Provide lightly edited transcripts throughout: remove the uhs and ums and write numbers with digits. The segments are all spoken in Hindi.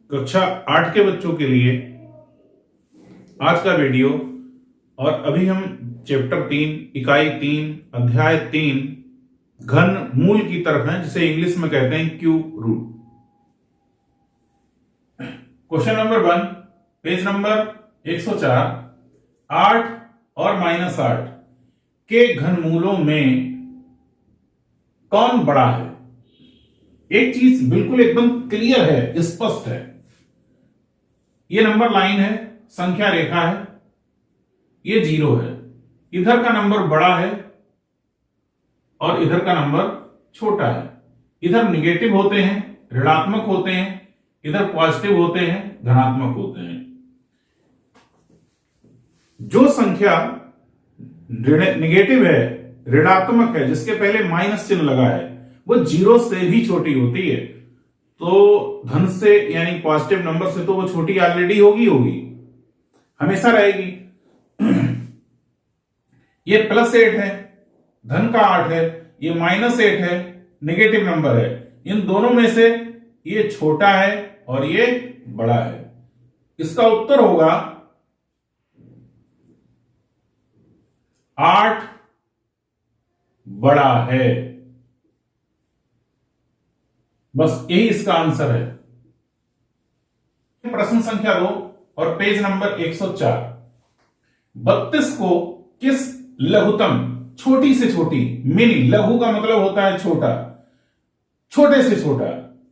कक्षा 8 के बच्चों के लिए आज का वीडियो। और अभी हम चैप्टर 3 इकाई 3 अध्याय 3 घन मूल की तरफ हैं, जिसे इंग्लिश में कहते हैं cube root. Question number 1, page number 104। 8 और -8 के घनमूलों में कौन बड़ा है? एक चीज बिल्कुल एकदम क्लियर है, स्पष्ट है। ये नंबर लाइन है, संख्या रेखा है, ये 0 है। इधर का नंबर बड़ा है और इधर का नंबर छोटा है। इधर निगेटिव होते हैं, ऋणात्मक होते हैं, इधर पॉजिटिव होते हैं, धनात्मक होते हैं। जो संख्या निगेटिव है, ऋणात्मक है, जिसके पहले माइनस चिन्ह लगा है, वो 0 से भी छोटी होती है। तो धन से यानी पॉजिटिव नंबर से तो वो छोटी ऑलरेडी होगी, हमेशा रहेगी। ये +8 है, धन का 8 है, ये -8 है, नेगेटिव नंबर है। इन दोनों में से ये छोटा है और ये बड़ा है। इसका उत्तर होगा 8 बड़ा है। बस यही इसका आंसर है। प्रश्न संख्या 2 और पेज नंबर 104। 32 को किस लघुतम, छोटी से छोटी, मिनी, लघु का मतलब होता है छोटा, छोटे से छोटा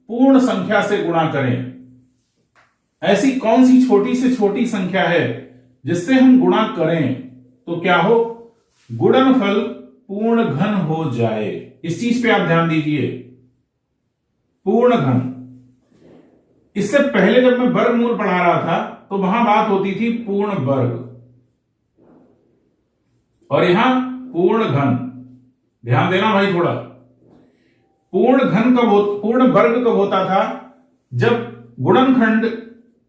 पूर्ण संख्या से गुणा करें। ऐसी कौन सी छोटी से छोटी संख्या है जिससे हम गुणा करें तो क्या हो? गुणनफल पूर्ण घन हो जाए। इस चीज पे आप ध्यान दीजिए, पूर्ण घन। इससे पहले जब मैं वर्गमूल पढ़ा रहा था तो वहां बात होती थी पूर्ण वर्ग, और यहां पूर्ण घन। ध्यान देना भाई थोड़ा। पूर्ण घन पूर्ण वर्ग कब होता था? जब गुणनखंड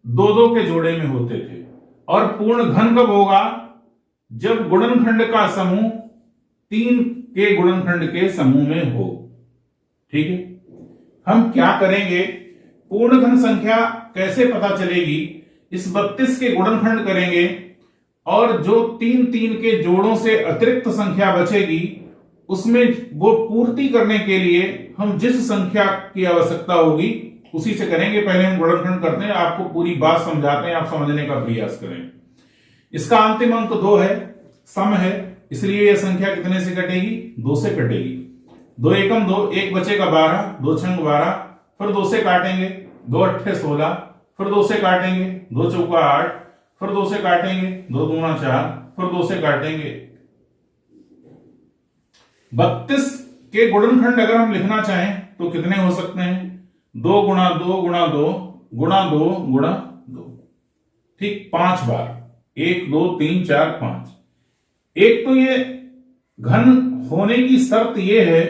2-2 के जोड़े में होते थे। और पूर्ण घन कब होगा? जब गुणनखंड का समूह 3 के गुणनखंड के समूह में हो। ठीक है, हम क्या करेंगे? पूर्ण घन संख्या कैसे पता चलेगी? इस 32 के गुणनखंड करेंगे और जो 3-3 के जोड़ों से अतिरिक्त संख्या बचेगी उसमें वो पूर्ति करने के लिए हम जिस संख्या की आवश्यकता होगी उसी से करेंगे। पहले हम गुणनखंड करते हैं, आपको पूरी बात समझाते हैं, आप समझने का प्रयास करें। इसका अंतिम अंक 2 है, सम है, इसलिए यह संख्या कितने से कटेगी? 2 से कटेगी। 2 एकम 2, 1 बचेगा 12, 2 छंग 12, फिर 2 से काटेंगे, 2 अट्ठे 16, फिर 2 से काटेंगे, 2 चौका 8, फिर 2 से काटेंगे, 2 दूना 4, फिर 2 से काटेंगे। 32 के गुणनखंड अगर हम लिखना चाहें तो कितने हो सकते हैं? 2 गुणा 2 गुणा 2 गुणा 2 गुणा 2। ठीक, 5 बार। 1 2 3 4 5। एक तो ये घन होने की शर्त यह है,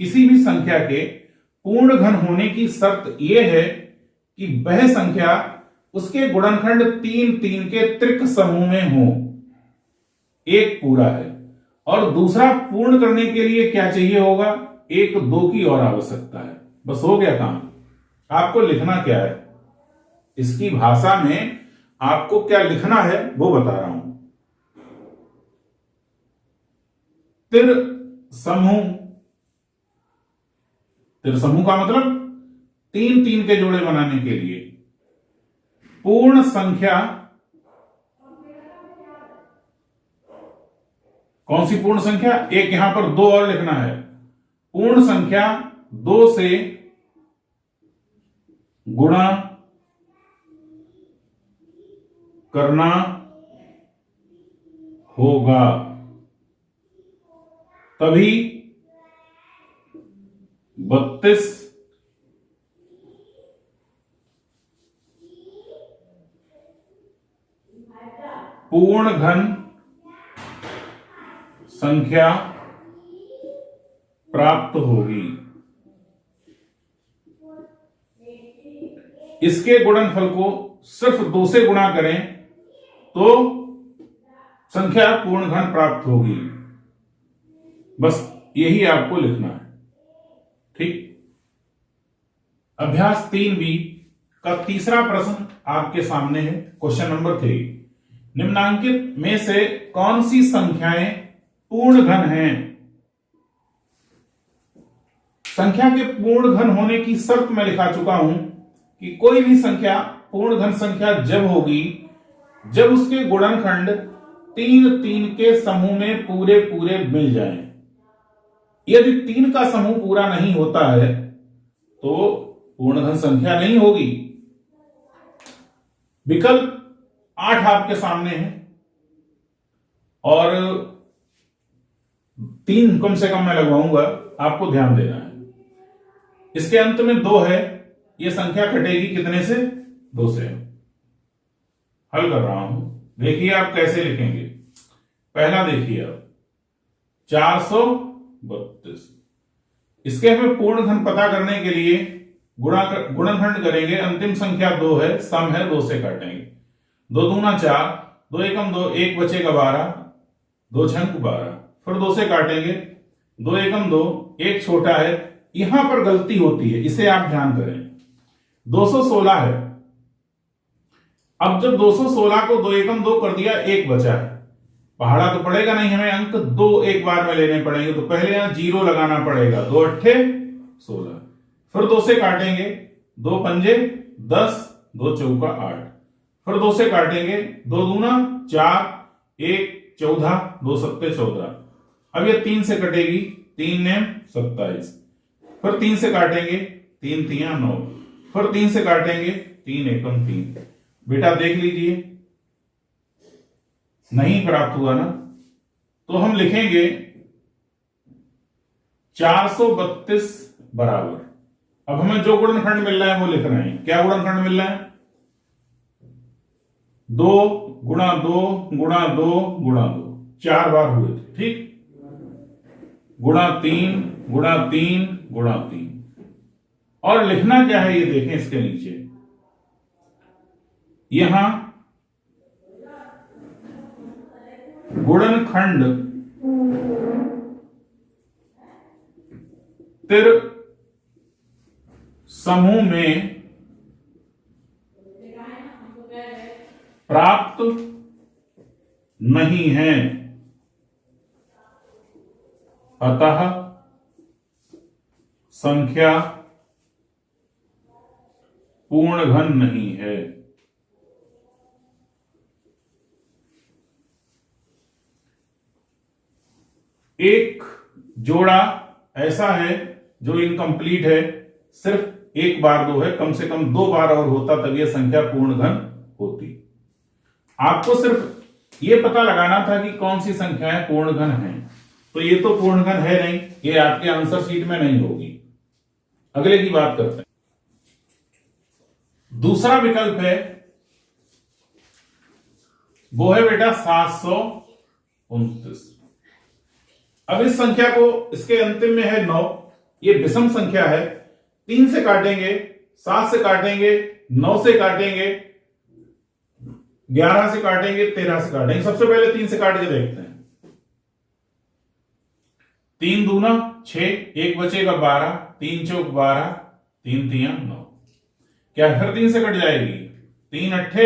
किसी भी संख्या के पूर्ण घन होने की शर्त यह है कि वह संख्या उसके गुणनखंड 3-3 के त्रिक समूह में हो। एक पूरा है, और दूसरा पूर्ण करने के लिए क्या चाहिए होगा? 1 2 की और आवश्यकता है। बस हो गया काम। आपको लिखना क्या है, इसकी भाषा में आपको क्या लिखना है वो बता रहा हूं। तिर समूह, तिर समूह का मतलब 3-3 के जोड़े बनाने के लिए पूर्ण संख्या। कौन सी पूर्ण संख्या? एक यहां पर 2 और लिखना है। पूर्ण संख्या 2 से गुणा करना होगा, तभी 32 पूर्ण घन संख्या प्राप्त होगी। इसके गुणनफल को सिर्फ 2 से गुणा करें तो संख्या पूर्ण घन प्राप्त होगी। बस यही आपको लिखना है। ठीक। अभ्यास 3 भी का तीसरा प्रश्न आपके सामने है। क्वेश्चन नंबर 3, निम्नांकित में से कौन सी संख्याएं पूर्ण घन हैं? संख्या के पूर्ण घन होने की शर्त मैं लिखा चुका हूं कि कोई भी संख्या पूर्ण घन संख्या जब होगी जब उसके गुणनखंड 3 3 के समूह में पूरे पूरे मिल जाएं। यदि 3 का समूह पूरा नहीं होता है तो पूर्ण घन संख्या नहीं होगी। विकल्प 8 आपके सामने है और 3 कम से कम मैं लगवाऊंगा, आपको ध्यान देना है। इसके अंत में 2 है, यह संख्या कटेगी कितने से? 2 से। हल कर रहा हूं, देखिए आप कैसे लिखेंगे। पहला देखिए आप 432, इसके हमें पूर्ण घन पता करने के लिए गुणनखंड करेंगे। अंतिम संख्या 2 है, सम है, 2 से काटेंगे। 2 दूना 4, 2 एकम 2, 1 बचेगा 12, 2 छंक 12, फिर 2 से काटेंगे। 2 एकम 2, 1 छोटा है, यहां पर गलती होती है, इसे आप ध्यान करें। 216 है, अब जब 216 को 2 एकम 2 कर दिया, 1 बचा है, पहाड़ा तो पड़ेगा नहीं, हमें अंक 2 एक बार में लेने पड़ेंगे, तो पहले यहां 0 लगाना पड़ेगा। 2 अट्ठे 16, फिर 2 से काटेंगे। 2 पंजे 10, 2 चौका 8, फिर 2 से काटेंगे। 2 दूना 4, 1 14, 2 सत्ते 14। अब ये 3 से कटेगी, 3 ने 27, फिर 3 से काटेंगे, 3 तिया 9, फिर 3 से काटेंगे, 3 एकम 3। बेटा देख लीजिए, नहीं प्राप्त हुआ ना, तो हम लिखेंगे 432 बराबर। अब हमें जो गुणनखंड मिल रहा है वो लिख रहे हैं। क्या गुणनखंड मिल रहा है? 2 गुणा 2 गुणा 2 गुणा 2, 4 बार हुए थे, ठीक। गुणा 3 गुणा 3 गुणा 3। और लिखना क्या है ये देखें इसके नीचे, यहां गुणनखंड तिर समूह में प्राप्त नहीं है, अतः संख्या पूर्ण घन नहीं है। एक जोड़ा ऐसा है जो इनकम्प्लीट है, सिर्फ एक बार 2 है, कम से कम 2 बार और होता तब यह संख्या पूर्ण घन होती। आपको सिर्फ यह पता लगाना था कि कौन सी संख्याएं पूर्ण घन हैं, तो ये तो पूर्ण घन है नहीं, ये आपके आंसर शीट में नहीं होगी। अगले की बात करते हैं। दूसरा विकल्प है, वो है बेटा 729। अब इस संख्या को, इसके अंतिम में है 9, ये विषम संख्या है। 3 से काटेंगे, 7 से काटेंगे, 9 से काटेंगे, 11 से काटेंगे, 13 से काटेंगे। सबसे पहले 3 से काट के देखते हैं। 3 दूना 6, 1 बचेगा 12, 3 चौक 12, 3 तिया 9। क्या फिर 3 से कट जाएगी? 3 अट्ठे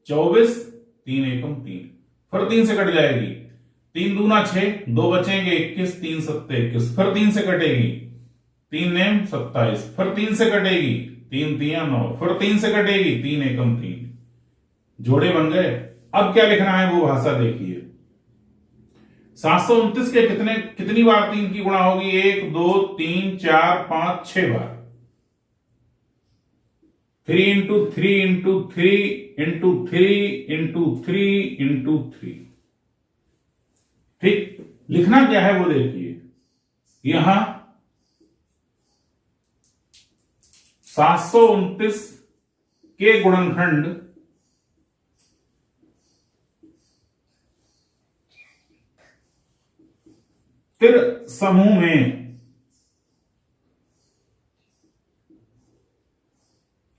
24, 3 एकम 3, फिर 3 से कट जाएगी। 3 दूना 6, 2 बचेंगे 21, 3 सत्ते 21, फिर 3 से कटेगी। 3 नेम 27, फिर 3 से कटेगी। 3 तिया 9, फिर 3 से कटेगी। 3 एकम 3, जोड़े बन गए। अब क्या लिखना है वो भाषा देखिए। 729 के कितनी बार 3 की गुणा होगी? 1 2 3 4 5 6 बार। 3 into 3 into 3 into 3 into 3 into 3। ठीक, लिखना क्या है वो देखिए। यहां 729 के गुणनखंड तिर समूह में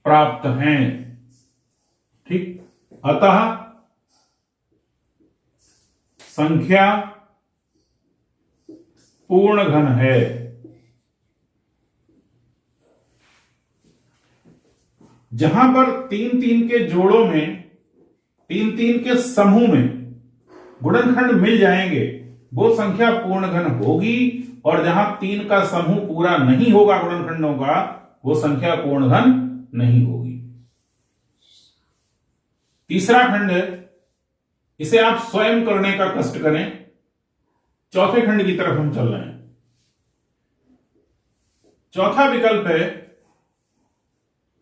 प्राप्त हैं। ठीक, अतः संख्या पूर्ण घन है। जहां पर 3-3 के जोड़ों में, 3-3 के समूह में गुणनखंड मिल जाएंगे वो संख्या पूर्ण घन होगी, और जहां 3 का समूह पूरा नहीं होगा गुणनखंडों का, वो संख्या पूर्ण घन नहीं होगी। तीसरा खंड है, इसे आप स्वयं करने का कष्ट करें। चौथे खंड की तरफ हम चल रहे हैं। चौथा विकल्प है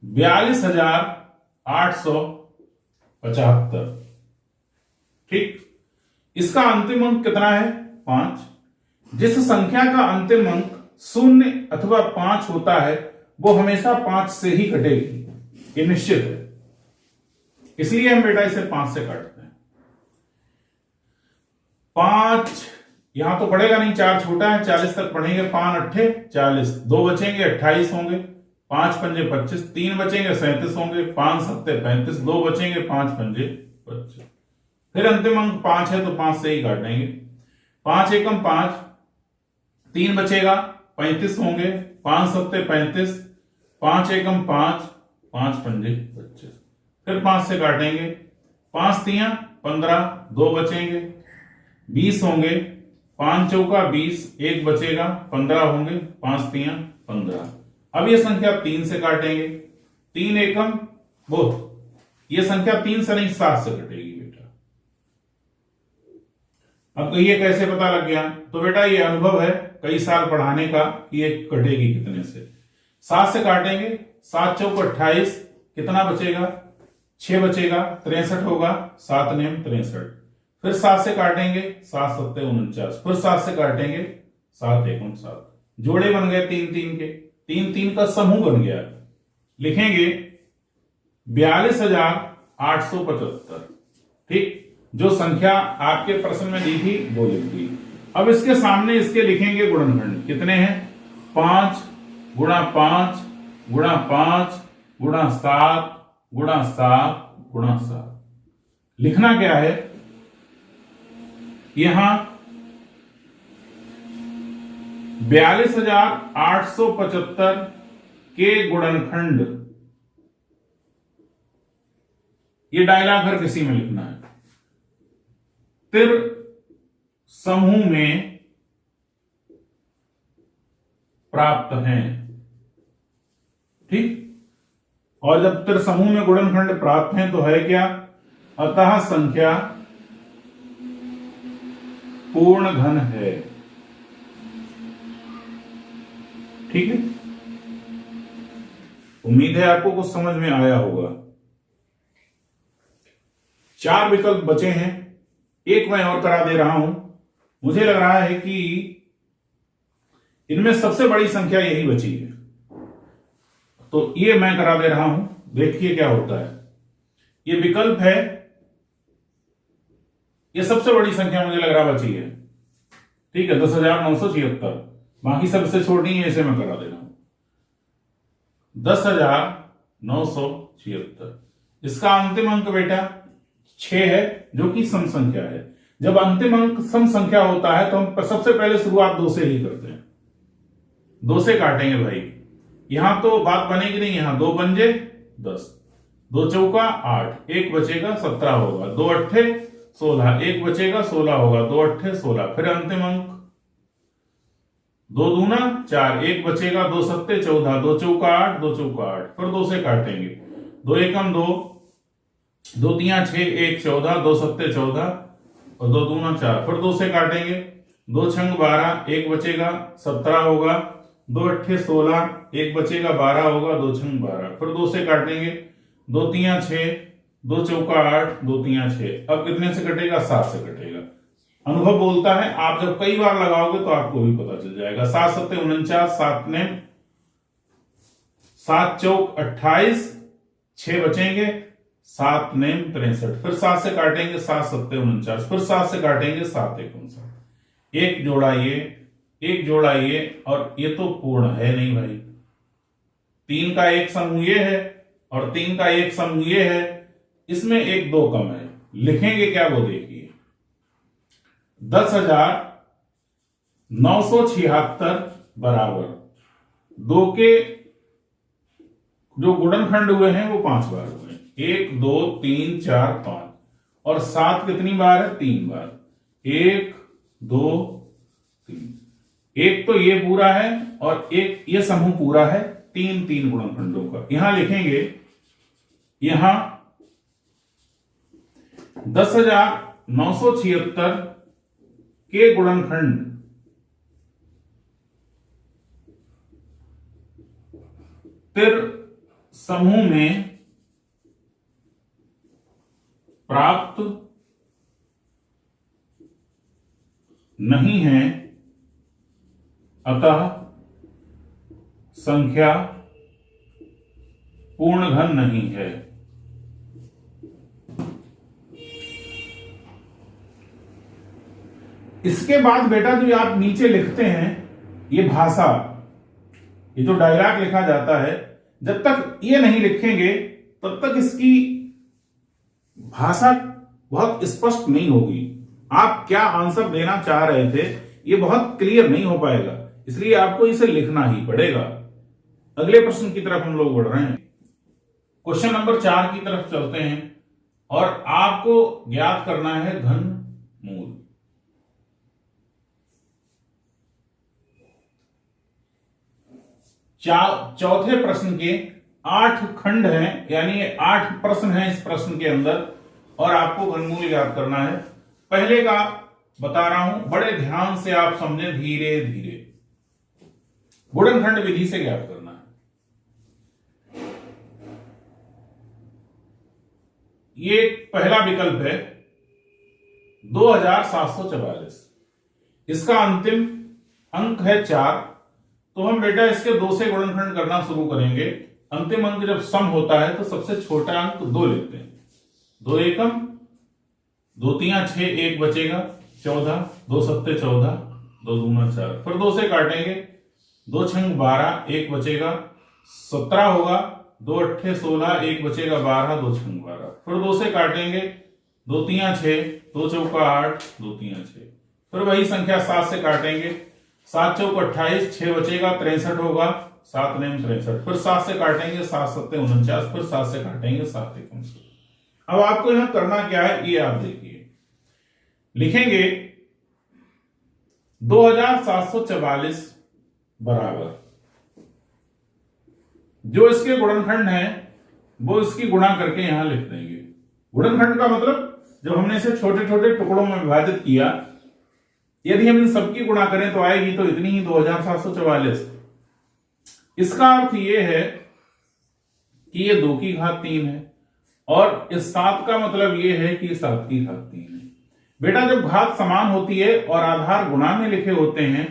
42,875। ठीक, इसका अंतिम अंक कितना है? 5। जिस संख्या का अंतिम अंक 0 अथवा 5 होता है वो हमेशा 5 से ही कटेगी, ये निश्चित है। इसलिए हम बेटा इसे 5 से काटते हैं। 5 यहां तो पड़ेगा नहीं, 4 छोटा है, 40 तक पढ़ेंगे। 5 अट्ठे 40, 2 बचेंगे 28 होंगे, 5 पंजे 25, 3 बचेंगे 37 होंगे, 5 सत्ते 35, 2 बचेंगे 5 पंजे 25। फिर अंतिम अंक 5 है तो 5 से ही काटेंगे। 5 एकम 5, 3 बचेगा 35 होंगे, 5 सत्ते 35, 5 एकम 5, 5 पंजे 25। फिर 5 से काटेंगे। 5 तियां 15, 2 बचेंगे 20 होंगे, 5 चौका 20, 1 बचेगा 15 होंगे, 5 तियां 15। अब ये संख्या 3 से काटेंगे। 3 एकम वो, ये संख्या 3 से नहीं 7 से कटेगी बेटा। अब कहिए कैसे पता लग गया? तो बेटा ये अनुभव है कई साल पढ़ाने का कि ये कटेगी कितने से। 7 से काटेंगे, 7 चौक 28, कितना बचेगा? 6 बचेगा, 63 होगा, 7 नेम 63। फिर 7 से काटेंगे, 7 सत्ते 49, फिर 7 से काटेंगे, 7 एकम 7। जोड़े बन गए 3-3 के, 3-3 का समूह बन गया। लिखेंगे 42,875। ठीक, जो संख्या आपके प्रश्न में दी थी वो लिख दी। अब इसके सामने इसके लिखेंगे गुणनखंड। कितने हैं? 5 गुणा 5 गुणा 5 गुणा 7 गुणा 7 गुणा 7। लिखना क्या है? यहां 42,875 के गुणनखंड, ये डायलॉग किसी में लिखना है। तिर समूह में प्राप्त हैं। ठीक, और जब तिर समूह में गुणनखंड प्राप्त हैं तो है क्या? अतः संख्या पूर्ण घन है। ठीक है, उम्मीद है आपको कुछ समझ में आया होगा। 4 विकल्प बचे हैं, एक मैं और करा दे रहा हूं। मुझे लग रहा है कि इनमें सबसे बड़ी संख्या यही बची है, तो ये मैं करा दे रहा हूं, देखिए क्या होता है। ये विकल्प है, ये सबसे बड़ी संख्या मुझे लग रहा बची है। ठीक है, 10,976। बाकी सब इससे छोड़नी है, इसे मैं करा दे रहा हूं। 10,976, इसका अंतिम अंक बेटा 6 है, जो कि सम संख्या है। जब अंतिम अंक सम संख्या होता है तो हम सबसे पहले शुरुआत 2 से ही करते हैं। 2 से काटेंगे भाई, यहां तो बात बनेगी नहीं। यहां 2 पंजे 10, 2 चौका 8, 1 बचेगा 17 होगा, 2 अट्ठे 16, 1 बचेगा 16 होगा, 2 अट्ठे 16। फिर अंतिम अंक 2 दूना 4, 1 बचेगा, 2 सत्ते 14, 2 चौका 8, 2 चौका 8। फिर 2 से काटेंगे। 2 एकम 2, 2 तियां 6, 1 14, 2 सत्ते 14 और 2 दूना 4। फिर 2 से काटेंगे। 2 छंग 12, 1 बचेगा 17 होगा, 2 अट्ठे 16, 1 बचेगा 12 होगा, 2 छंग 12। फिर 2 से काटेंगे। 2 तियां 6, 2 चौका 8, 2 तियां 6। अब कितने से कटेगा? 7 से कटेगा। अनुभव बोलता है आप जब कई बार लगाओगे तो आपको भी पता चल जाएगा। 7 सत्ते 49, 7 ने 7 चौक 28, 6 बचेंगे, 7 नेम 63। फिर 7 से काटेंगे, 7 सत्ते 49। फिर 7 से काटेंगे, 7 एकम 7। एक जोड़ा ये, एक जोड़ा ये, और ये तो पूर्ण है नहीं भाई। 3 का एक समूह ये है और 3 का एक समूह ये है, इसमें 1 2 कम है। लिखेंगे क्या वो देखिए। 10,976 बराबर 2 के जो गुणनखंड हुए हैं वो 5 बार हुए, 1 2 3 4 5, और 7 कितनी बार है? 3 बार, 1 2 3। एक तो ये पूरा है और एक ये समूह पूरा है, 3 गुणनखंडों का। यहां लिखेंगे, यहां 10,976 के गुणनखंड तिर समूह में प्राप्त नहीं है, अतः संख्या पूर्ण घन नहीं है। इसके बाद बेटा जो आप नीचे लिखते हैं, ये भाषा, ये जो डायलॉग लिखा जाता है, जब तक ये नहीं लिखेंगे तब तक इसकी भाषा बहुत स्पष्ट नहीं होगी। आप क्या आंसर देना चाह रहे थे ये बहुत क्लियर नहीं हो पाएगा, इसलिए आपको इसे लिखना ही पड़ेगा। अगले प्रश्न की तरफ हम लोग बढ़ रहे हैं। क्वेश्चन नंबर 4 की तरफ चलते हैं और आपको ज्ञात करना है घन मूल। चौथे प्रश्न के 8 खंड हैं, यानी 8 प्रश्न हैं इस प्रश्न के अंदर, और आपको घनमूल ज्ञात करना है। पहले का बता रहा हूं, बड़े ध्यान से आप समझें, धीरे धीरे। गुणनखंड विधि से ज्ञात करना है। ये पहला विकल्प है 2744, इसका अंतिम अंक है 4, तो हम बेटा इसके 2 से गुणनखंड करना शुरू करेंगे। अंतिम अंक जब सम होता है तो सबसे छोटा अंक 2 लेते हैं। 2 एकम, 2 तिया 6, 1 बचेगा 14, 2 सत्ते 14, 2 दूना 4, फिर 2 से काटेंगे, 2 छंग 12, 1 बचेगा 17 होगा, 2 अट्ठे 16, 1 बचेगा 12, 2 छंग 12, फिर 2 से काटेंगे, 2 तिया 6, 2 चौका 8, 2 तिया 6, फिर वही संख्या 7 से काटेंगे, 7 चौक 28, 6 बचेगा 63 होगा, 7 नेम 63, फिर 7 से काटेंगे, 7 सत्ते 49, फिर 7 से काटेंगे, 7 एकम 16। अब आपको यहां करना क्या है ये आप देखिए, लिखेंगे 2744 बराबर जो इसके गुणनखंड है वो इसकी गुणा करके यहां लिख देंगे। गुणनखंड का मतलब जब हमने इसे छोटे छोटे टुकड़ों में विभाजित किया, यदि हम इन सबकी गुणा करें तो आएगी तो इतनी ही 2744। इसका अर्थ यह है कि ये 2 की घात 3 है, और इस 7 का मतलब यह है कि 7 की घात 3 है। बेटा जब घात समान होती है और आधार गुणा में लिखे होते हैं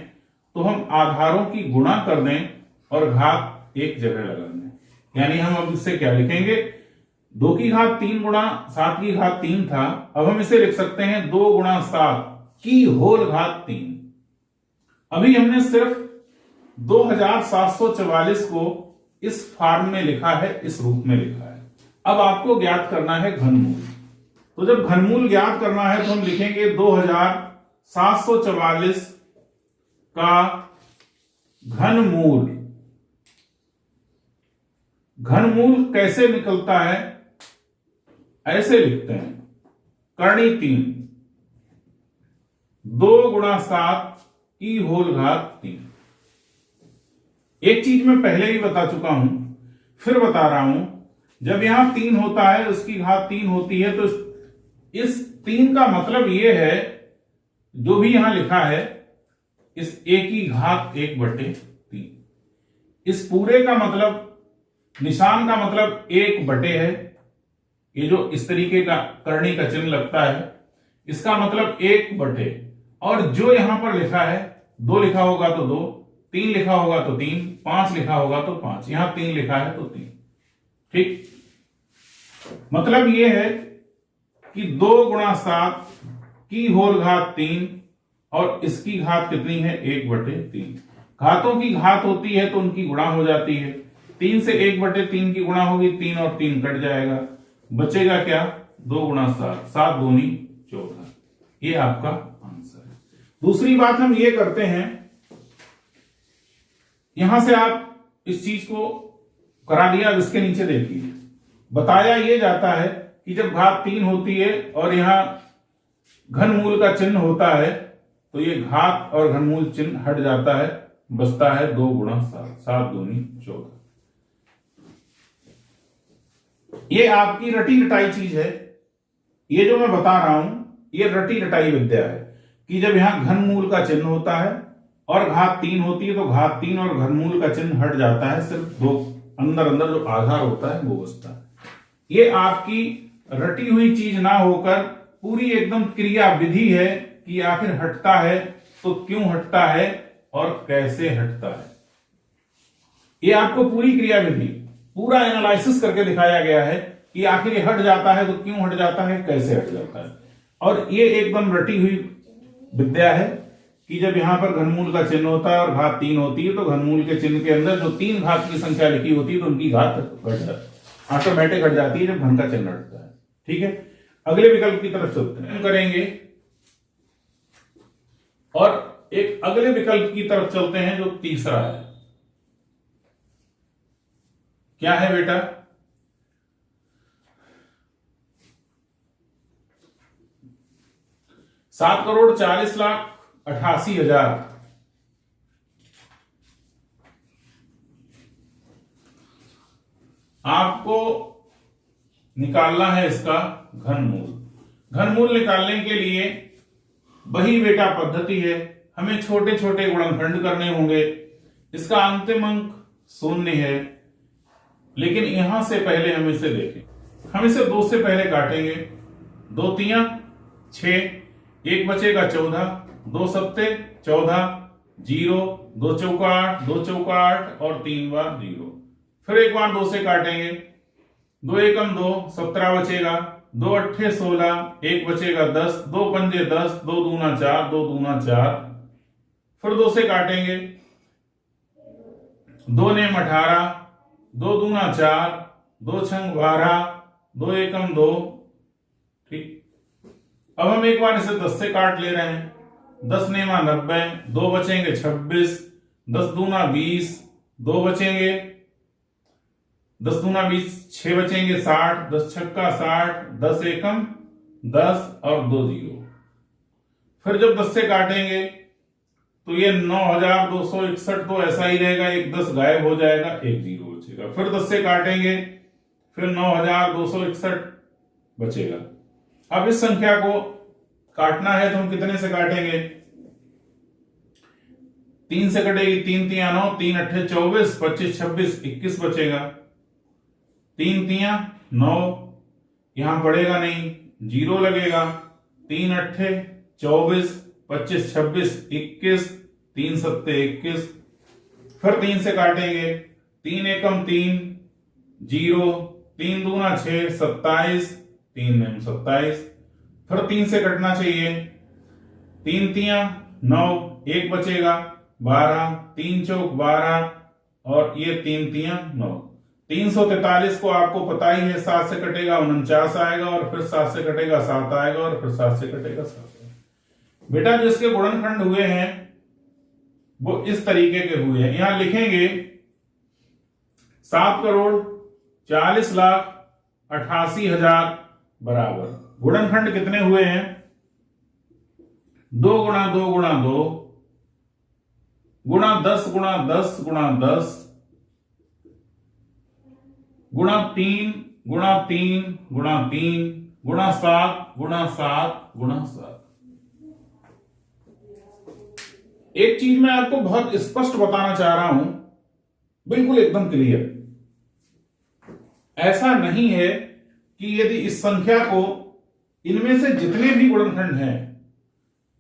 तो हम आधारों की गुणा कर दें और घात एक जगह लगा दें। यानी हम अब इससे क्या लिखेंगे, 2 की घात 3 गुणा 7 की घात 3 था, अब हम इसे लिख सकते हैं 2 गुणा 7 की होल घात 3। अभी हमने सिर्फ 2744 को इस फॉर्म में लिखा है, इस रूप में लिखा है। अब आपको ज्ञात करना है घनमूल। तो जब घनमूल ज्ञात करना है तो हम लिखेंगे 2744 का घनमूल। घनमूल कैसे निकलता है, ऐसे लिखते हैं, करणी 3, 2 गुणा 7 की होल घात 3। एक चीज मैं पहले ही बता चुका हूं, फिर बता रहा हूं, जब यहां 3 होता है उसकी घात 3 होती है, तो इस 3 का मतलब यह है, जो भी यहां लिखा है, इस a की घात 1/3। इस पूरे का मतलब, निशान का मतलब 1/, है। ये जो इस तरीके का करणी का चिन्ह लगता है, इसका मतलब 1/, और जो यहां पर लिखा है, 2 लिखा होगा तो 2, 3 लिखा होगा तो 3, 5 लिखा होगा तो 5, यहां 3 लिखा है तो 3। ठीक, मतलब यह है कि 2 गुणा 7 की होल घात 3, और इसकी घात कितनी है, 1/3। घातों की घात होती है तो उनकी गुणा हो जाती है। 3 से 1/3 की गुणा होगी, 3 और 3 कट जाएगा, बचेगा क्या, 2 गुणा 7, 7 दूनी 14। ये आपका आंसर है। दूसरी बात हम ये करते हैं, यहां से आप इस चीज को करा दिया। अब इसके नीचे देखिए, बताया ये जाता है कि जब घात 3 होती है और यहां घनमूल का चिन्ह होता है तो ये घात और घनमूल चिन्ह हट जाता है, बचता है 2 गुणा 7, 7 दूनी 14। ये आपकी रटी रटाई चीज है। ये जो मैं बता रहा हूं ये रटी रटाई विद्या है कि जब यहां घनमूल का चिन्ह होता है और घात 3 होती है तो घात 3 और घनमूल का चिन्ह हट जाता है, सिर्फ 2 अंदर अंदर जो आधार होता है वो बचता है। ये आपकी रटी हुई चीज ना होकर पूरी एकदम क्रिया विधि है कि आखिर हटता है तो क्यों हटता है और कैसे हटता है। ये आपको पूरी क्रिया विधि पूरा एनालिसिस करके दिखाया गया है कि आखिर ये हट जाता है तो क्यों हट जाता है, कैसे हट जाता है। और ये एकदम रटी हुई विद्या है कि जब यहां पर घनमूल का चिन्ह होता है और घात 3 होती है तो घनमूल के चिन्ह के अंदर जो 3 घात की संख्या लिखी होती है तो उनकी घात ऑटोमेटिक हट जाती है जब घन का चिन्ह हटता है। ठीक है, अगले विकल्प की तरफ चलते हैं, करेंगे और एक अगले विकल्प की तरफ चलते हैं जो तीसरा है। क्या है बेटा? 7,40,88,000 आपको निकालना है इसका घनमूल। घनमूल निकालने के लिए वही बेटा पद्धति है, हमें छोटे छोटे गुणनखंड करने होंगे। इसका अंतिम अंक 0 है, लेकिन यहां से पहले हम इसे देखें। हम इसे 2 से पहले काटेंगे। 2 तियां 6, 1 बचेगा 14, 2 सत्ते 14, 0, 2 चौका 8, 2 चौका 8 और 3 बार 0। फिर एक बार 2 से काटेंगे। 2 एकम 2, 17 बचेगा। 2 अट्ठे 16, 1 बचेगा 10, 2 पंजे 10, 2 दूना 4, 2 दूना 4। फिर 2 से काटेंगे। 2 नेम 18, 2 दूना 4, 2 छंग 12, 2 एकम 2। ठीक, अब हम एक बार इसे 10 से काट ले रहे हैं। 10 नेमा 90, 2 बचेंगे 26, 10 दूना 20, 2 बचेंगे 10 दूना 20, 6 बचेंगे 60, 10 छक्का 60, 10 एकम 10 और 2 0। फिर जब 10 से काटेंगे तो ये 9,261 तो ऐसा ही रहेगा, एक 10 गायब हो जाएगा, एक 0 बचेगा। फिर 10 से काटेंगे, फिर 9,261 बचेगा। अब इस संख्या को काटना है तो हम कितने से काटेंगे? 3 से कटेगी। 3 तियां 9, 3 अट्ठे 24, 25 26, 21 बचेगा। 3 तियां 9, यहां पड़ेगा नहीं, 0 लगेगा। 3 अट्ठे 24, 25 26, 21, 3 सत्ते 21। फिर 3 से काटेंगे। 3 एकम 3, 0, 3 दूना 6, 27, 3 नेम 27। फिर 3 से कटना चाहिए। 3 तियां 9, 1 बचेगा 12, 3 चौक 12 और ये 3 तियां 9। 343 को आपको पता ही है, 7 से कटेगा 49 आएगा और फिर 7 से कटेगा 7 आएगा और फिर 7 से कटेगा 7 आएगा। बेटा जिसके गुणनखंड हुए हैं वो इस तरीके के हुए हैं। यहां लिखेंगे 7,40,88,000 बराबर गुणनखंड कितने हुए हैं? 2 गुणा 2 गुणा 2 गुणा 10 गुणा 10 गुणा 10 गुणा 3 गुणा 3 गुणा 3 गुणा 7 गुणा 7 गुणा 7। एक चीज मैं आपको बहुत स्पष्ट बताना चाह रहा हूं, बिल्कुल एकदम क्लियर। ऐसा नहीं है कि यदि इस संख्या को इनमें से जितने भी गुणनखंड हैं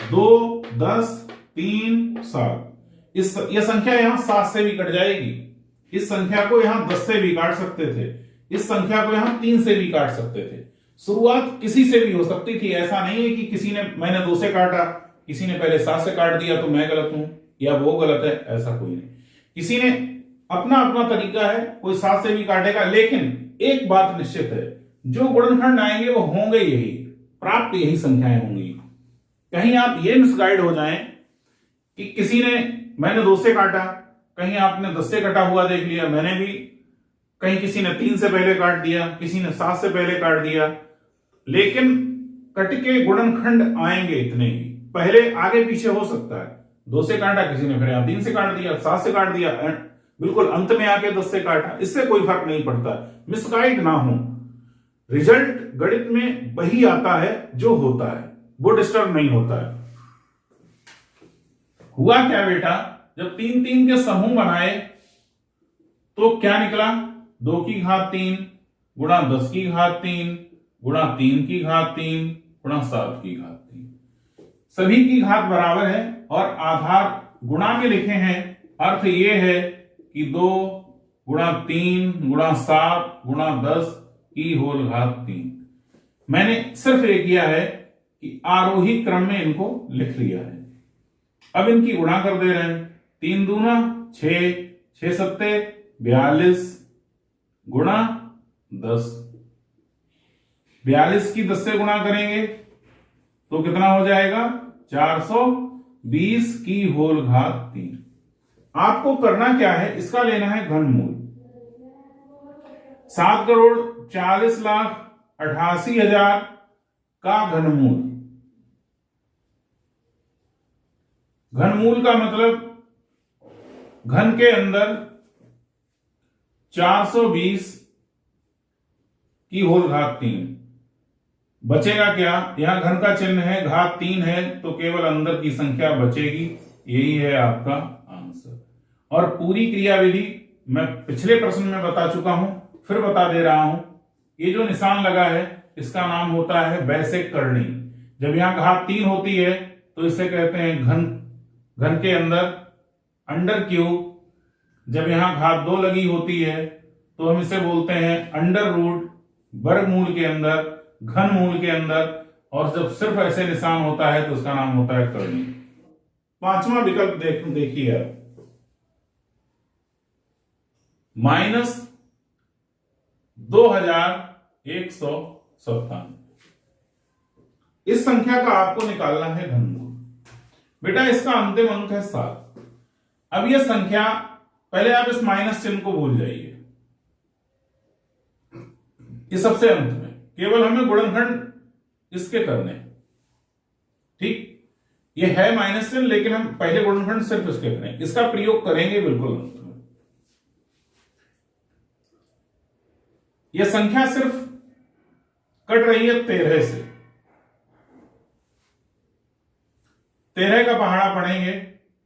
2, 10, 3, 7, यह संख्या यहां 7 से भी कट जाएगी। इस संख्या को यहां 10 से भी काट सकते थे, इस संख्या को यहां 3 से भी काट सकते थे। शुरुआत किसी से भी हो सकती थी। ऐसा नहीं है कि किसी ने मैंने 2 से काटा, किसी ने पहले 7 से काट दिया तो मैं गलत हूं या वो गलत है, ऐसा कोई नहीं। किसी ने अपना अपना तरीका है, कोई 7 से भी काटेगा। लेकिन एक बात निश्चित है, जो गुणनखंड आएंगे वो होंगे यही, प्राप्त यही संख्याएं होंगी। कहीं आप ये मिसगाइड हो जाएं कि किसी ने मैंने 2 से काटा, कहीं आपने 10 से कटा हुआ देख लिया, मैंने भी कहीं किसी ने 3 से पहले काट दिया, किसी ने 7 से पहले काट दिया, लेकिन कट के गुणनखंड आएंगे इतने ही, पहले आगे पीछे हो सकता है। 2 से काटा किसी ने, फिर यहां 3 से काट दिया, 7 से काट दिया, बिल्कुल अंत में आके 10 से काटा, इससे कोई फर्क नहीं पड़ता, मिसगाइड ना हो। रिजल्ट गणित में वही आता है जो होता है, वो डिस्टर्ब नहीं होता है। हुआ क्या बेटा, जब 3-3 के समूह बनाए तो क्या निकला, 2 की घात 3 गुणा 10 की घात 3 गुणा 3 की घात 3 गुणा 7 की घात 3। सभी की घात बराबर है और आधार गुणा के लिखे हैं, अर्थ यह है कि 2 गुणा 3 गुणा 7 गुणा 10 की होल घात 3। मैंने सिर्फ ये किया है कि आरोही क्रम में इनको लिख लिया है। अब इनकी गुणा कर दे रहे हैं, 3 दूना 6, 6 सत्ते 42 गुणा 10, 42 की 10 से गुणा करेंगे तो कितना हो जाएगा, 420 की होल घात 3। आपको करना क्या है, इसका लेना है घनमूल। 7,40,88,000 का घनमूल। घनमूल का मतलब घन के अंदर 420 की होल घात 3। बचेगा क्या, यहां घन का चिन्ह है, घात 3 है, तो केवल अंदर की संख्या बचेगी। यही है आपका आंसर। और पूरी क्रियाविधि मैं पिछले प्रश्न में बता चुका हूं, फिर बता दे रहा हूं। ये जो निशान लगा है इसका नाम होता है वैसेक करनी। जब यहां घात 3 होती है तो इसे कहते हैं घन के अंदर अंडर क्यूब। जब यहां घात 2 लगी होती है तो हम इसे बोलते हैं अंडर रूट, वर्गमूल के अंदर, घनमूल के अंदर। और जब सिर्फ ऐसे निशान होता है तो उसका नाम होता है करनी। 5वां विकल्प देखिए आप, -2157। इस संख्या का आपको निकालना है घनमूल। बेटा इसका अंतिम अंक है 7। अब यह संख्या, पहले आप इस माइनस चिन्ह को भूल जाइए, ये सबसे अंत में, केवल हमें गुणनखंड इसके करने, ठीक। ये है माइनस चिन्ह, लेकिन हम पहले गुणनखंड सिर्फ इसके करें, इसका प्रयोग करेंगे बिल्कुल अंत में। यह संख्या सिर्फ कट रही है 13 से, 13 का पहाड़ा पढ़ेंगे,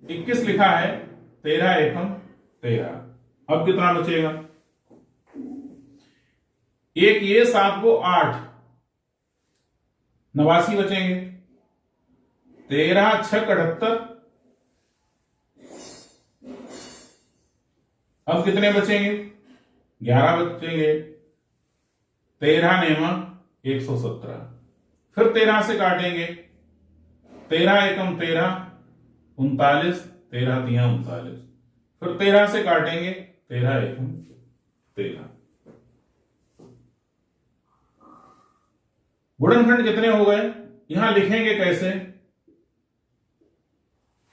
21 लिखा है, 13 एकम 13। अब कितना बचेगा, एक ये 7 को 8, 89 बचेंगे। 13 6 78, अब कितने बचेंगे, 11 बचेंगे। 13 नेमा 117, फिर 13 से काटेंगे, 13 एकम 13, 39, 13 तिया 39, फिर 13 से काटेंगे, 13 एकम 13। गुणनखंड कितने हो गए, यहां लिखेंगे कैसे,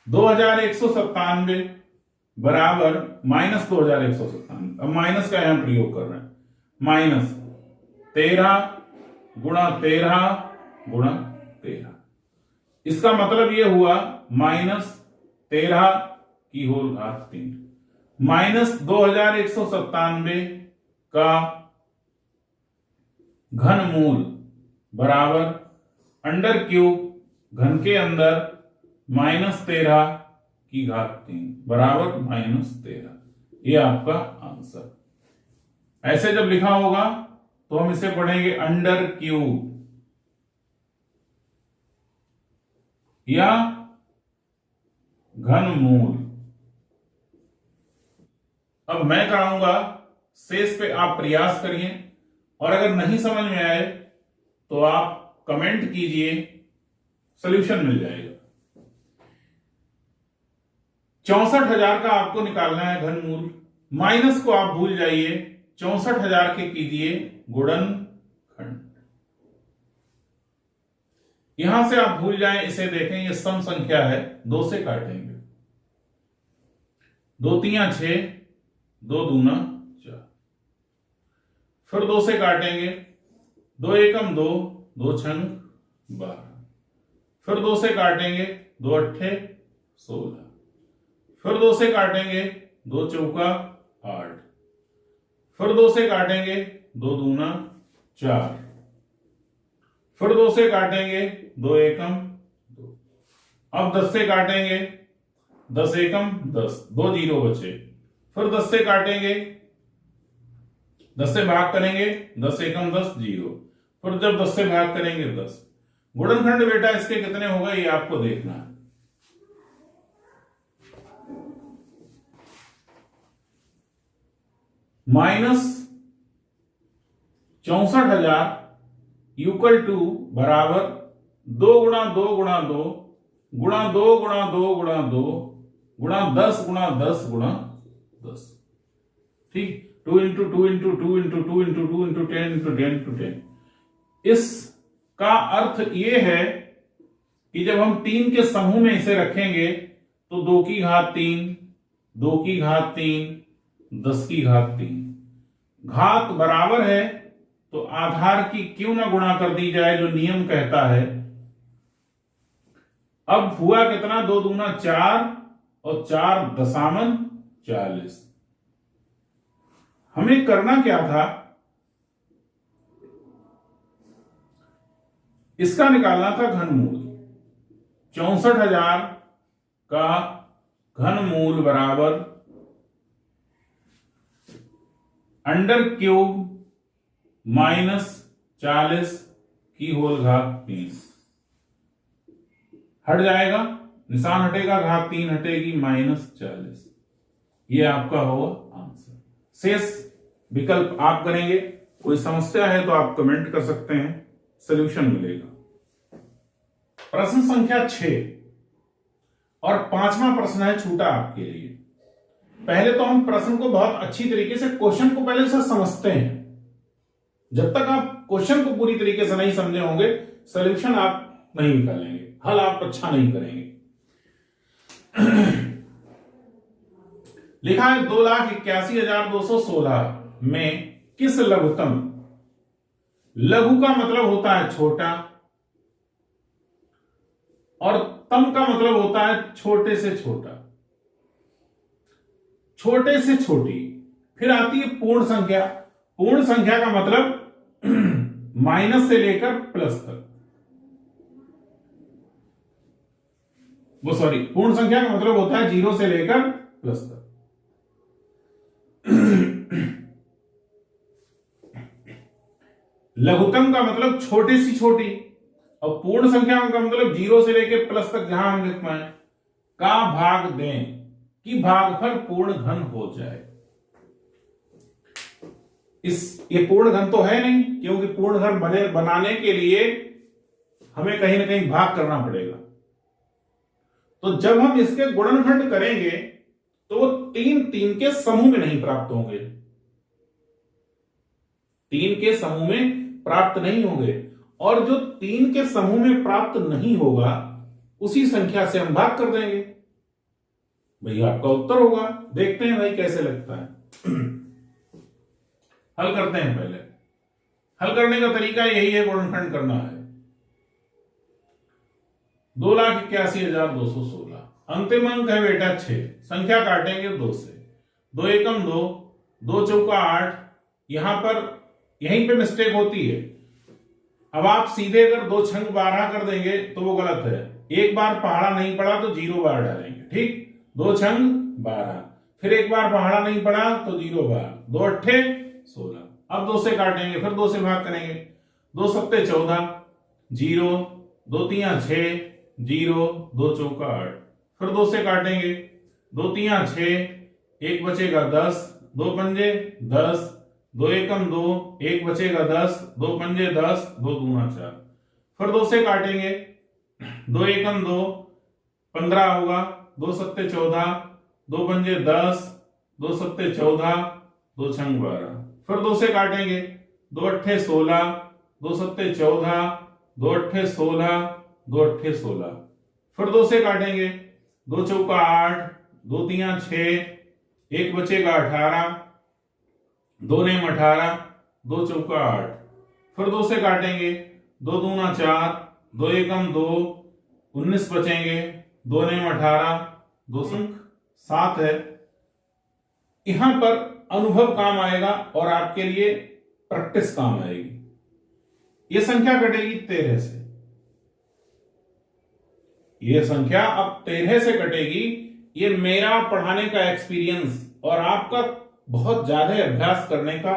2197 बराबर -2197। अब माइनस का यहां प्रयोग कर रहे हैं, -13 गुणा 13 गुणा 13। इसका मतलब यह हुआ -13 की होल घात 3। -2197 का घनमूल बराबर अंडर क्यूब घन के अंदर -13 की घात 3 बराबर -13। ये आपका आंसर। ऐसे जब लिखा होगा तो हम इसे पढ़ेंगे अंडर क्यूब या घनमूल। अब मैं कराऊंगा, शेष पे आप प्रयास करिए, और अगर नहीं समझ में आए तो आप कमेंट कीजिए, सॉल्यूशन मिल जाएगा। 64,000 का आपको निकालना है घनमूल। माइनस को आप भूल जाइए, 64,000 के कीजिए गुणनखंड। यहां से आप भूल जाएं, इसे देखें, ये सम संख्या है, 2 से काटेंगे, 2 तिया 6, 2 दूना 4, फिर 2 से काटेंगे, 2 एकम 2, 2 छंग 12, फिर 2 से काटेंगे, 2 अट्ठे 16, फिर 2 से काटेंगे, 2 चौका 8, फिर 2 से काटेंगे, 2 दूना 4, फिर 2 से काटेंगे, 2 एकम 2, अब 10 से काटेंगे, 10 एकम 10, 2 जीरो बचे, फिर 10 से काटेंगे, 10 से भाग करेंगे, 10 एकम 10 जीरो, फिर जब 10 से भाग करेंगे 10। गुणनखंड बेटा इसके कितने हो गए ये आपको देखना है। -64,000 इक्वल टू बराबर 2 गुणा 2 गुणा 2 गुणा 2 गुणा 2 गुणा 2 गुणा 10 गुणा 10 गुणा 10। ठीक, 2 into 2 into 2 into 2 into 2 into 10 into 10 into 10। इसका अर्थ यह है कि जब हम 3 के समूह में इसे रखेंगे तो 2 की घात 3, 2 की घात 3, 10 की घात 3, घात बराबर है तो आधार की क्यों ना गुणा कर दी जाए, जो नियम कहता है। अब हुआ कितना, 2 दूना 4 और 4 दशामन 40। हमें करना क्या था, इसका निकालना था घनमूल। 64,000 का घनमूल बराबर अंडर क्यूब -40 की होल घात 3। हट जाएगा, निशान हटेगा, घात 3 हटेगी, -40। ये आपका होगा आंसर। शेष विकल्प आप करेंगे। कोई समस्या है तो आप कमेंट कर सकते हैं, सॉल्यूशन मिलेगा। प्रश्न संख्या 6 और 5वां प्रश्न है छूटा आपके लिए। पहले तो हम प्रश्न को बहुत अच्छी तरीके से, क्वेश्चन को पहले से समझते हैं। जब तक आप क्वेश्चन को पूरी तरीके से नहीं समझे होंगे, सॉल्यूशन आप नहीं निकालेंगे, हल आप अच्छा नहीं करेंगे। लिखा है 2,81,216 में किस लघुतम, लघु का मतलब होता है छोटा और तम का मतलब होता है छोटे से छोटा, छोटे से छोटी। फिर आती है पूर्ण संख्या। पूर्ण संख्या का मतलब माइनस से लेकर प्लस तक, वो सॉरी, पूर्ण संख्या का मतलब होता है 0 से लेकर प्लस तक। लघुतम का मतलब छोटे सी छोटी, और पूर्ण संख्या का मतलब 0 से लेकर प्लस तक जहां हम लिख पाए। का भाग दें कि भागफल पूर्ण घन हो जाए। ये पूर्ण घन तो है नहीं, क्योंकि पूर्ण घन बनाने के लिए हमें कहीं ना कहीं भाग करना पड़ेगा। तो जब हम इसके गुणनखंड करेंगे तो वो 3 के समूह में नहीं प्राप्त होंगे, 3 के समूह में प्राप्त नहीं होंगे। और जो 3 के समूह में प्राप्त नहीं होगा उसी संख्या से हम भाग कर देंगे। भैया आपका उत्तर होगा। देखते हैं भाई कैसे लगता है। हल करते हैं। पहले हल करने का तरीका यही है, गुणनखंड करना है। 2,81,216, अंतिम अंक है बेटा 6, संख्या काटेंगे 2 से, 2 एकम 2, 2 चौका 8। यहां पर यहीं पे मिस्टेक होती है। अब आप सीधे अगर 2 छंग 12 कर देंगे तो वो गलत है। एक बार पहाड़ा नहीं पड़ा तो 0 बार डालेंगे। ठीक, 2 छंग 12, फिर एक बार पहाड़ा नहीं पड़ा तो 0 बार, 2 अट्ठे 16। अब 2 से काटेंगे, फिर 2 से भाग करेंगे, 2 सत्ते 14, 0, 2 तियां 6, 0, 2 चौका 8, फिर 2 से काटेंगे, 2 तियां 6, 1 बचेगा 10, 2 पंजे 10, 2 एकम 2, 1 बचेगा 10, 2 पंजे 10, 2 दूना 4, फिर 2 से काटेंगे, 2 एकम 2, 15 होगा, 2 सत्ते 14, 2 पंजे 10, 2 सत्ते 14, 2 छंग 12, फिर 2 से काटेंगे, 2 अट्ठे 16, 2 सत्ते 14, 2 अट्ठे 16, 2 अट्ठे 16, फिर 2 से काटेंगे, 2 चौका 8, 2 तियां 6, 1 बचेगा 18, 2 नेम 18, 2 चौका 8, फिर 2 से काटेंगे, 2 दूना 4, 2 एकम 2, 19 बचेंगे, 2 नेम 18, 2 अंक 7 है। यहां पर अनुभव काम आएगा और आपके लिए प्रैक्टिस काम आएगी। यह संख्या कटेगी 13 से, यह संख्या अब 13 से कटेगी। ये मेरा पढ़ाने का एक्सपीरियंस और आपका बहुत ज्यादा अभ्यास करने का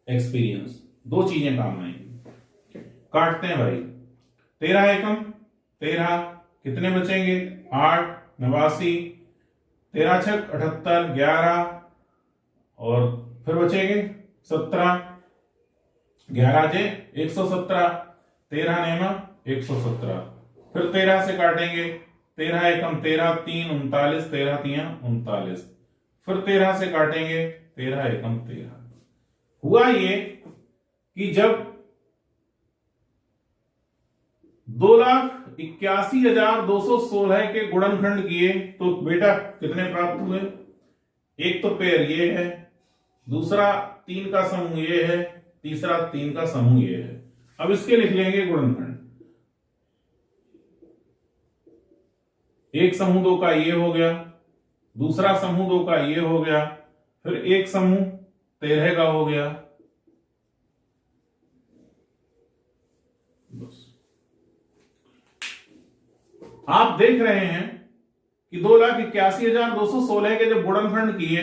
एक्सपीरियंस, 2 चीजें काम आएंगी। काटते हैं भाई, 13 एकम 13, कितने बचेंगे 8, 89, 13 छक 78, 11 और फिर बचेंगे 17, 11 जे 117, 13 नेमा 117, फिर 13 से काटेंगे, 13 एकम 13, 3 39, 13 तिया 39, फिर 13 से काटेंगे, 13 एकम 13। हुआ ये कि जब 2,81,216 के गुणनखंड किए तो बेटा कितने प्राप्त हुए? एक तो पेयर ये है, दूसरा 3 का समूह ये है, तीसरा 3 का समूह ये है। अब इसके लिख लेंगे गुणनखंड। एक समूह 2 का ये हो गया, दूसरा समूह 2 का ये हो गया, फिर एक समूह 13 का हो गया। बस आप देख रहे हैं कि 2,81,216 के जब गुणनखंड किए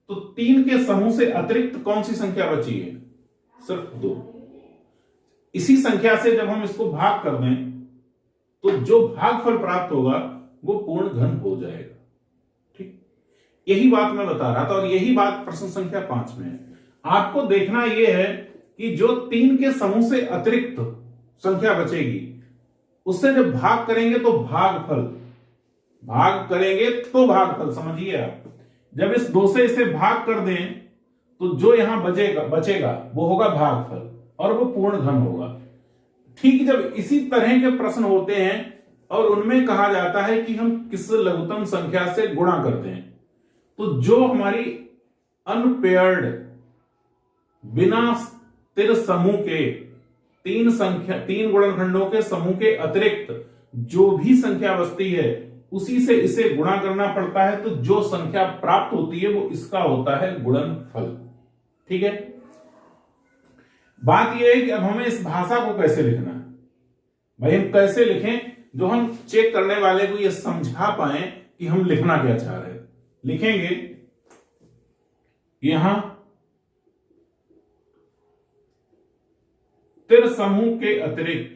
तो 3 के समूह से अतिरिक्त कौन सी संख्या बची है? सिर्फ 2। इसी संख्या से जब हम इसको भाग कर दें तो जो भागफल प्राप्त होगा वो पूर्ण घन हो जाएगा। ठीक, यही बात मैं बता रहा था और यही बात प्रश्न संख्या 5 में है। आपको देखना यह है कि जो 3 के समूह से अतिरिक्त संख्या बचेगी उससे जब भाग करेंगे तो भागफल, भाग करेंगे तो भागफल, समझिए आप। जब इस 2 से इसे भाग कर दें तो जो यहां बचेगा वो होगा भागफल और वो पूर्ण घन होगा। ठीक, जब इसी तरह के प्रश्न होते हैं और उनमें कहा जाता है कि हम किस लघुत्तम संख्या से गुणा करते हैं, तो जो हमारी अनपेयर्ड बिना स्थिर समूह के 3 गुणनखंडों के समूह के अतिरिक्त जो भी संख्या बचती है उसी से इसे गुणा करना पड़ता है, तो जो संख्या प्राप्त होती है वो इसका होता है गुणनफल। ठीक है, बात यह है कि अब हमें इस भाषा को कैसे लिखना है। भाई हम कैसे लिखें जो हम चेक करने वाले को यह समझा पाए कि हम लिखना क्या चाह रहे हैं। लिखेंगे यहां स्थिर समूह के अतिरिक्त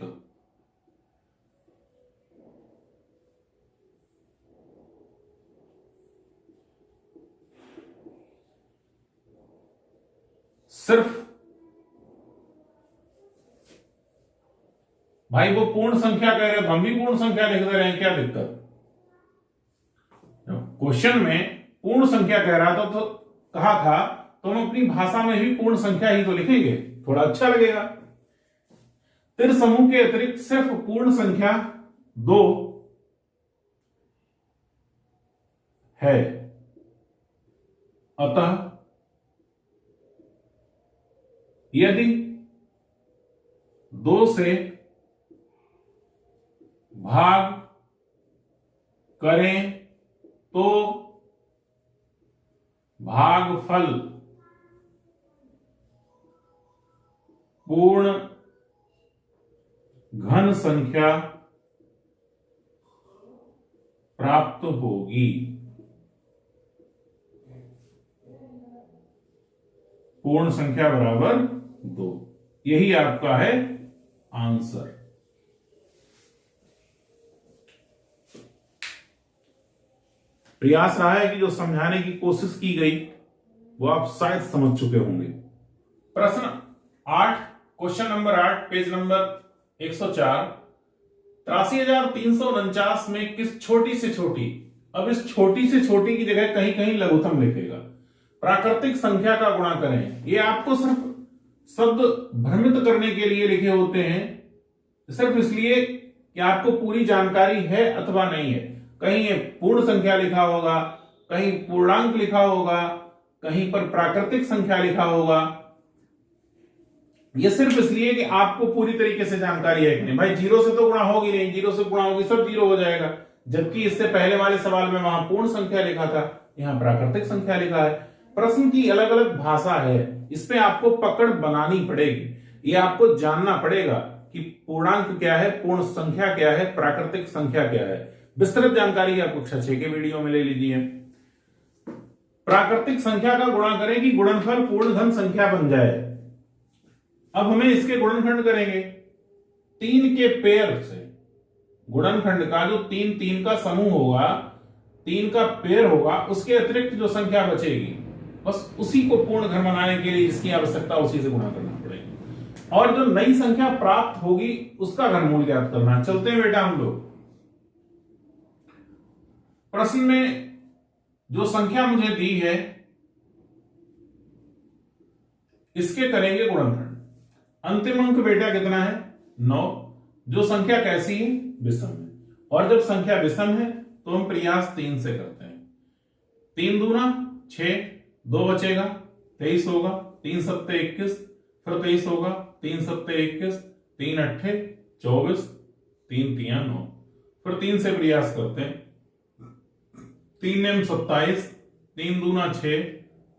सिर्फ, भाई वो पूर्ण संख्या कह रहे, हम भी पूर्ण संख्या लिख दे रहे हैं, क्या दिक्कत? क्वेश्चन में पूर्ण संख्या कह रहा था तो कहा था तो हम अपनी भाषा में भी पूर्ण संख्या ही तो लिखेंगे, थोड़ा अच्छा लगेगा। स्थिर समूह के अतिरिक्त सिर्फ पूर्ण संख्या 2 है, अतः यदि 2 से भाग करें तो भागफल पूर्ण घन संख्या प्राप्त होगी। पूर्ण संख्या बराबर 2, यही आपका है आंसर। प्रयास रहा है कि जो समझाने की कोशिश की गई वो आप शायद समझ चुके होंगे। प्रश्न 8, क्वेश्चन नंबर 8, पेज नंबर 104, 83,349 में किस छोटी से छोटी, अब इस छोटी से छोटी की जगह कहीं कहीं लघुत्तम लिखेगा, प्राकृतिक संख्या का गुणा करें। ये आपको सिर्फ शब्द भ्रमित करने के लिए लिखे होते हैं, सिर्फ इसलिए कि आपको पूरी जानकारी है अथवा नहीं है। कहीं ये पूर्ण संख्या लिखा होगा, कहीं पूर्णांक लिखा होगा, कहीं पर प्राकृतिक संख्या लिखा होगा। ये सिर्फ इसलिए कि आपको पूरी तरीके से जानकारी है कि नहीं। भाई जीरो से तो गुणा होगी नहीं, जीरो से गुणा होगी सब जीरो हो जाएगा, जबकि इससे पहले वाले सवाल में वहां पूर्ण संख्या लिखा था, यहाँ प्राकृतिक संख्या लिखा है। प्रश्न की अलग अलग भाषा है, इस पे आपको पकड़ बनानी पड़ेगी, ये आपको जानना पड़ेगा कि पूर्णांक क्या है, पूर्ण संख्या क्या है, प्राकृतिक संख्या क्या है। विस्तृत जानकारी आप कक्षा 6 के वीडियो में ले लीजिए। प्राकृतिक संख्या का गुणा करें कि गुणनफल पूर्ण घन संख्या बन जाए। अब हमें इसके गुणनखंड करेंगे 3 के पेयर से। गुणनखंड का जो 3 3 का समूह होगा, 3 का पेयर होगा, उसके अतिरिक्त जो संख्या बचेगी बस उसी को पूर्ण घन बनाने के लिए जिसकी आवश्यकता उसी से गुणा करना पड़ेगा, और जो नई संख्या प्राप्त होगी उसका घनमूल ज्ञात करना है। चलते हैं बेटा हम लोग प्रश्न में जो संख्या मुझे दी है इसके करेंगे गुणनखंड। अंतिम अंक बेटा कितना है 9। जो संख्या कैसी है विषम है, और जब संख्या विषम है तो हम प्रयास 3 से करते हैं। 3 दूना 6, 2 बचेगा 23 होगा, 3 सत्ते 21, फिर 23 होगा, 3 सत्ते 21, 3 अट्ठे 24, 3 तिया 9, फिर 3 से प्रयास करते हैं। 3 नेम 27, 3 दूना 6,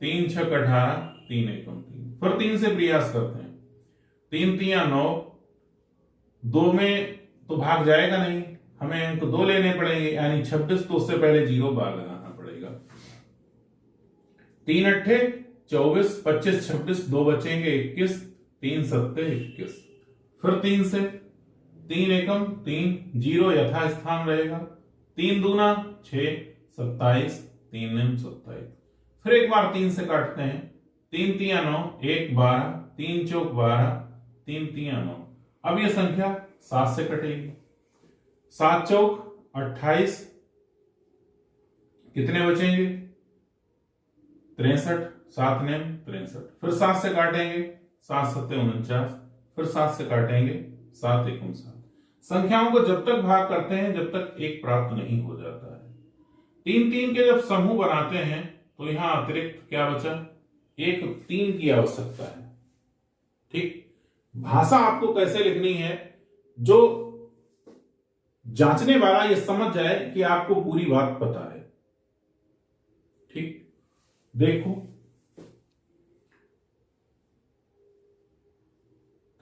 3 छक 18, 3 एकम 3, फिर 3 से प्रयास करते हैं। 3 तिया 9, 2 में तो भाग जाएगा नहीं, हमें अंक 2 लेने पड़ेंगे, यानी 26, तो उससे पहले 0 बार लगाना पड़ेगा। 3 अट्ठे 24, 25 26, 2 बचेंगे 21, 3 सत्ते 21, फिर 3 से 3 एकम 3, 0 यथास्थान रहेगा। 3 दूना 6, 27, 3 नेम 27, फिर एक बार 3 से काटते हैं। 3 तिया 9, 1 12, 3 चौक 12, 3 तिया 9। अब यह संख्या 7 से कटेगी। 7 चौक 28, कितने बचेंगे 63, 7 नेम 63, फिर 7 से काटेंगे, 7 सत्ते 49, फिर 7 से काटेंगे, 7 एकम 7। संख्याओं को जब तक भाग करते हैं जब तक 1 प्राप्त नहीं हो जाता है। 3 3 के जब समूह बनाते हैं तो यहां अतिरिक्त क्या बचा, 1 3 की आवश्यकता है। ठीक, भाषा आपको कैसे लिखनी है, जो जांचने वाला ये समझ जाए कि आपको पूरी बात पता है। ठीक, देखो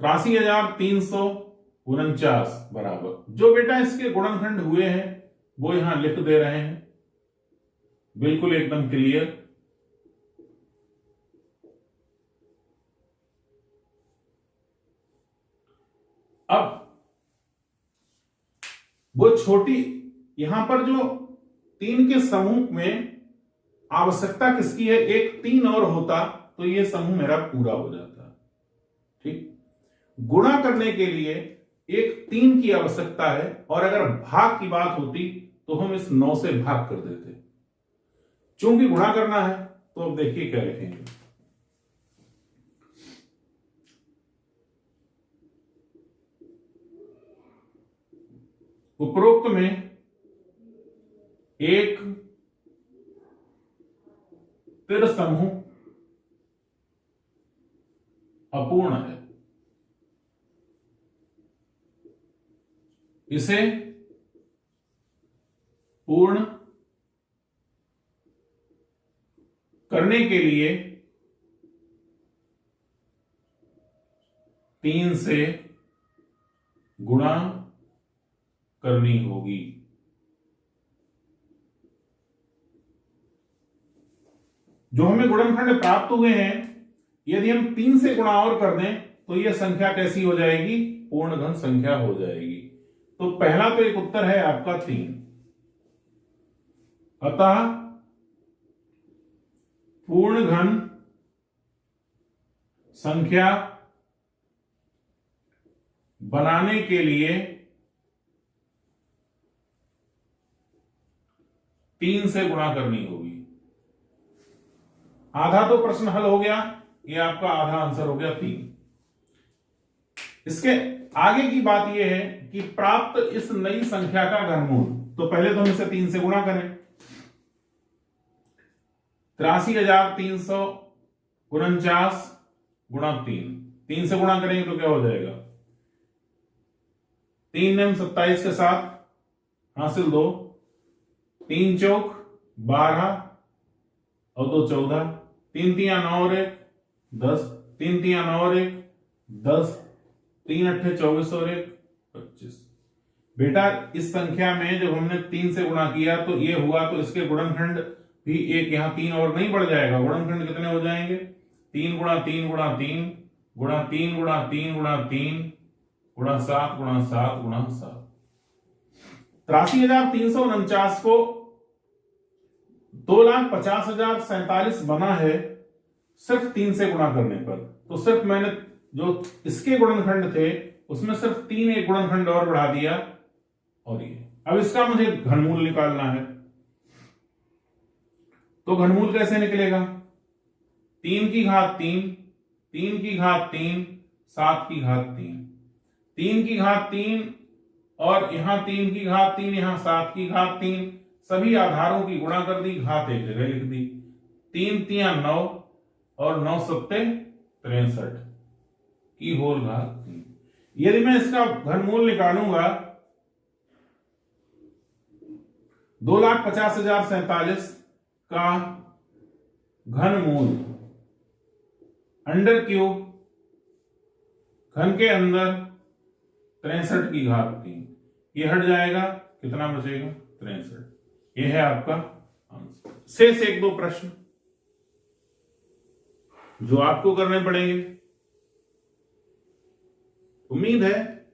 83,349 बराबर, जो बेटा इसके गुणनखंड हुए हैं वो यहां लिख दे रहे हैं, बिल्कुल एकदम क्लियर। अब वो छोटी यहां पर जो 3 के समूह में आवश्यकता किसकी है, एक 3 और होता तो ये समूह मेरा पूरा हो जाता। ठीक, गुणा करने के लिए एक 3 की आवश्यकता है, और अगर भाग की बात होती तो हम इस 9 से भाग कर देते। चूंकि गुणा करना है तो अब देखिए क्या लिखेंगे। उपरोक्त में एक तिर समूह अपूर्ण है, इसे पूर्ण करने के लिए 3 से गुणा करनी होगी। जो हमें गुणनखंड प्राप्त हुए हैं, यदि हम 3 से गुणा और कर दें तो यह संख्या कैसी हो जाएगी, पूर्ण घन संख्या हो जाएगी। तो पहला तो एक उत्तर है आपका 3। अतः पूर्ण घन संख्या बनाने के लिए 3 से गुणा करनी होगी। आधा तो प्रश्न हल हो गया, ये आपका आधा आंसर हो गया 3। इसके आगे की बात यह है कि प्राप्त इस नई संख्या का घनमूल, तो पहले तो हम इसे 3 से गुणा करें। 83,349 गुणा 3, 3 से गुणा करेंगे तो क्या हो जाएगा, 3 नेम 27 के साथ हासिल 2, 3 चौक 12 और 2 14, 3 तिया 9 और 1 10, 3 तिया 9 और 1 10, 3 अट्ठे 24 और 1 25। बेटा इस संख्या में जब हमने 3 से गुणा किया तो ये हुआ, तो इसके गुणनखंड भी एक यहाँ 3 और नहीं बढ़ जाएगा, गुणनखंड कितने हो जाएंगे, 3 गुणा 3 गुणा 3 गुणा 3 गुणा 3 गुणा 3 गुणा 7 गुणा 7 गुणा 7। 83,349 को 2,50,047 बना है सिर्फ 3 से गुणा करने पर। तो सिर्फ मैंने जो इसके गुणनखंड थे उसमें सिर्फ 3 एक गुणनखंड और बढ़ा दिया, और ये अब इसका मुझे घनमूल निकालना है। तो घनमूल कैसे निकलेगा, 3 की घात 3, 3 की घात 3, 7 की घात 3, 3 की घात 3 और यहां 3 की घात 3, यहां 7 की घात 3, सभी आधारों की गुणा कर दी, घात एक जगह लिख दी। 3 तिया 9 और 9 सत्ते 63 की होल घात 3। यदि मैं इसका घनमूल निकालूंगा 2,50,047 का घनमूल अंडर क्यूब घन के अंदर 63 की घात 3, ये हट जाएगा, कितना बचेगा 63। ये है आपका आंसर। शेष 1-2 प्रश्न जो आपको करने पड़ेंगे। उम्मीद है,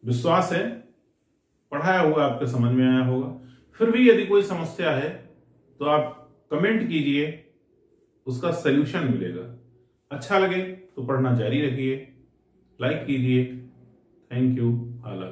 विश्वास है, पढ़ाया हुआ आपके समझ में आया होगा। फिर भी यदि कोई समस्या है तो आप कमेंट कीजिए, उसका सलूशन मिलेगा। अच्छा लगे तो पढ़ना जारी रखिए, लाइक कीजिए। Thank you. ऑल।